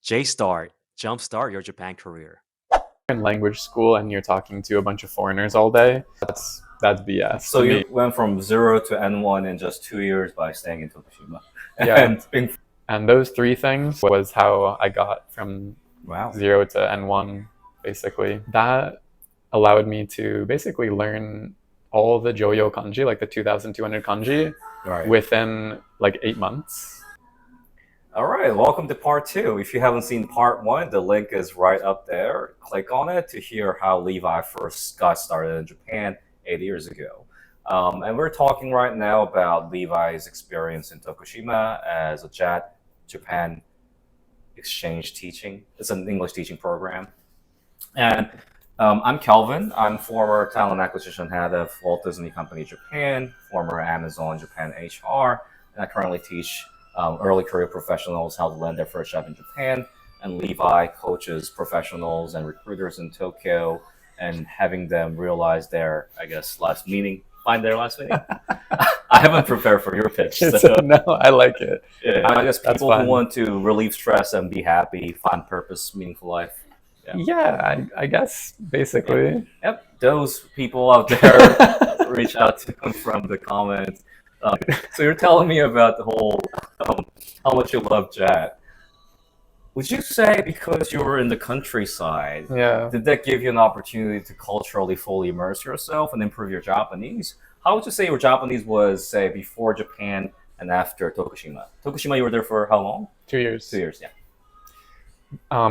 J-Start, jumpstart your Japan career. In language school and you're talking to a bunch of foreigners all day, that's BS So to you me. went from 0 to N1 in just 2 years by staying in Tokushima. Yeah. being, And those three things was how I got from wow. 0 to N1, basically. That allowed me to basically learn all the Joyo kanji, like the 2,200 kanji, Right. within like 8 months. All right, welcome to part 2. If you haven't seen part 1, the link is right up there. Click on it to hear how Levi first got started in Japan 8 years ago. And we're talking right now about Levi's experience in Tokushima as a Japan exchange teaching. It's an English teaching program. And I'm Kelvin. I'm former talent acquisition head of Walt Disney Company Japan, former Amazon Japan HR, and I currently teach early career professionals how to land their first job in Japan. And Levi coaches professionals and recruiters in Tokyo and having them realize their, find their last meaning. I haven't prepared for your pitch. So. No, I like it. Yeah, I guess people who want to relieve stress and be happy, find purpose, meaningful life. Yeah, I guess, basically. Yep, those people out there reach out to them from the comments. So you're telling me about the whole how much you love JAT. Would you say because you were in the countryside, did that give you an opportunity to culturally fully immerse yourself and improve your Japanese? How would you say your Japanese was, say, before Japan and after Tokushima? Tokushima, you were there for how long? 2 years. 2 years, yeah.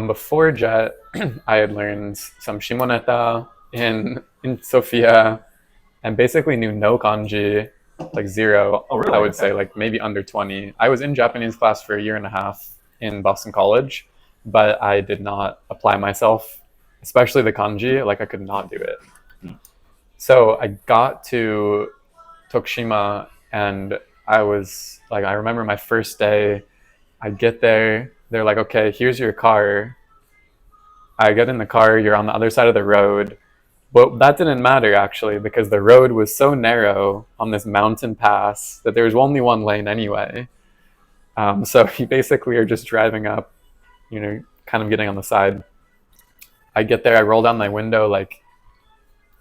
Before JET, I had learned some Shimoneta in Sophia and basically knew no kanji, like zero. Oh, really? I would say like maybe under 20. I was in Japanese class for a year and a half in Boston College, but I did not apply myself, especially the kanji. Like I could not do it. So I got to Tokushima and I was like, I remember my first day, I get there, they're like, okay, here's your car. I get in the car, you're on the other side of the road. But that didn't matter actually, because the road was so narrow on this mountain pass that there was only one lane anyway. So you basically are just driving up, kind of getting on the side. I get there, I roll down my window like,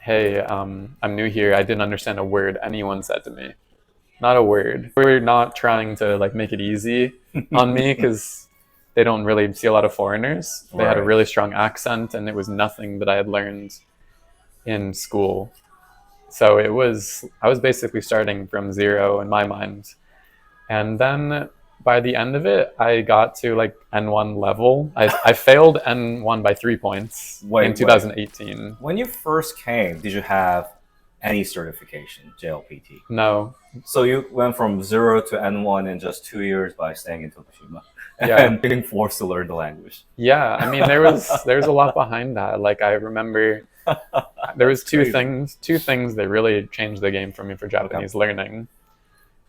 hey, I'm new here. I didn't understand a word anyone said to me. Not a word. We're not trying to like make it easy on me because they don't really see a lot of foreigners. They had a really strong accent and it was nothing that I had learned in school. So I was basically starting from zero in my mind. And then by the end of it, I got to like N1 level. I failed N1 by 3 points in 2018. When you first came, did you have any certification, JLPT? No. So you went from 0 to N1 in just 2 years by staying in Tokushima and being forced to learn the language. Yeah, I mean there was a lot behind that. Like I remember there was two things that really changed the game for me for Japanese learning.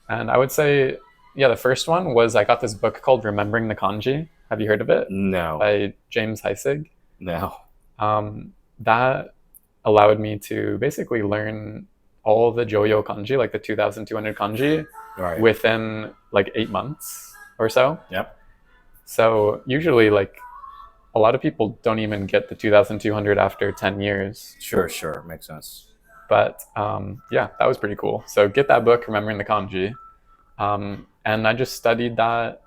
And I would say, the first one was I got this book called Remembering the Kanji. Have you heard of it? No. By James Heisig. No. That allowed me to basically learn all the Joyo kanji, like the 2,200 kanji, within like 8 months or so. Yep. So usually like a lot of people don't even get the 2,200 after 10 years. Sure. Makes sense. But that was pretty cool. So get that book, Remembering the Kanji. And I just studied that.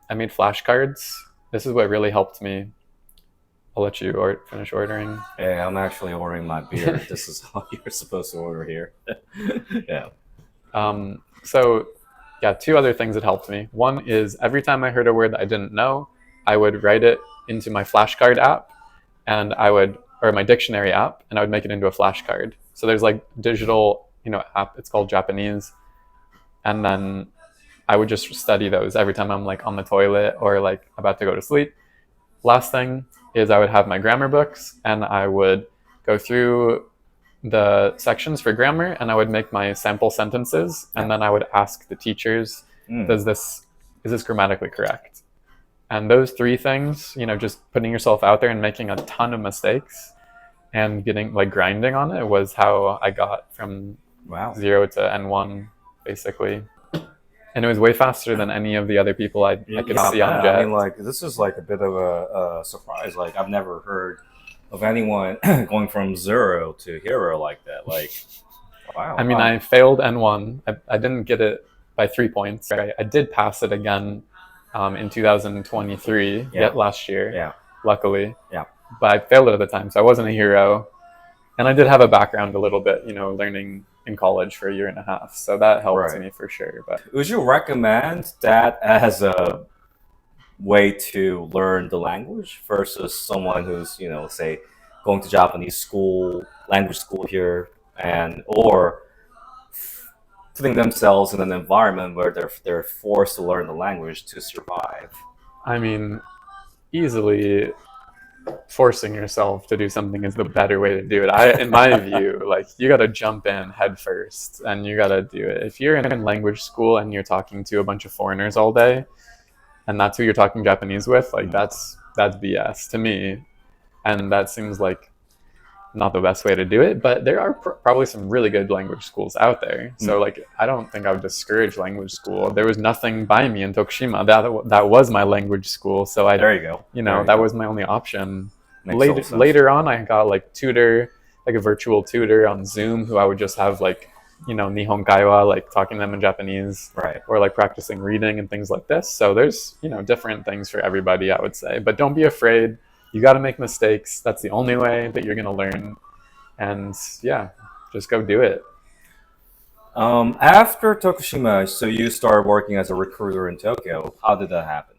I made flashcards. This is what really helped me. I'll let you finish ordering. Yeah, I'm actually ordering my beer. This is how you're supposed to order here. Yeah. So, two other things that helped me. One is every time I heard a word that I didn't know, I would write it into my flashcard app, or my dictionary app, and I would make it into a flashcard. So there's like digital, app. It's called Japanese, and then I would just study those every time I'm like on the toilet or like about to go to sleep. Last thing is I would have my grammar books and I would go through the sections for grammar and I would make my sample sentences and then I would ask the teachers, is this grammatically correct? And those three things, just putting yourself out there and making a ton of mistakes and getting like grinding on it was how I got from 0 to N1 basically. and it was way faster than any of the other people I could see on Jet. I mean, like, this is like a bit of a surprise. Like, I've never heard of anyone going from 0 to hero like that. Like, wow. I mean, I failed N1. I didn't get it by 3 points. I did pass it again in 2023, yet last year, luckily. Yeah. But I failed it at the time, so I wasn't a hero. And I did have a background a little bit, learning in college for a year and a half. So that helped me for sure. But would you recommend that as a way to learn the language versus someone who's, say, going to Japanese school, language school here, or putting themselves in an environment where they're forced to learn the language to survive? I mean, easily forcing yourself to do something is the better way to do it. In my view, like, you got to jump in head first and you got to do it. If you're in language school and you're talking to a bunch of foreigners all day and that's who you're talking Japanese with, like, that's BS to me. And that seems like not the best way to do it, but there are probably some really good language schools out there. So like, I don't think I would discourage language school. There was nothing by me in Tokushima. That was my language school. So there you go. That was my only option. Later on, I got like a virtual tutor on Zoom who I would just have like, Nihon Kaiwa, like talking to them in Japanese, right? Or like practicing reading and things like this. So there's, different things for everybody, I would say, but don't be afraid. You got to make mistakes. That's the only way that you're going to learn. And yeah, just go do it. After Tokushima, so you started working as a recruiter in Tokyo. How did that happen?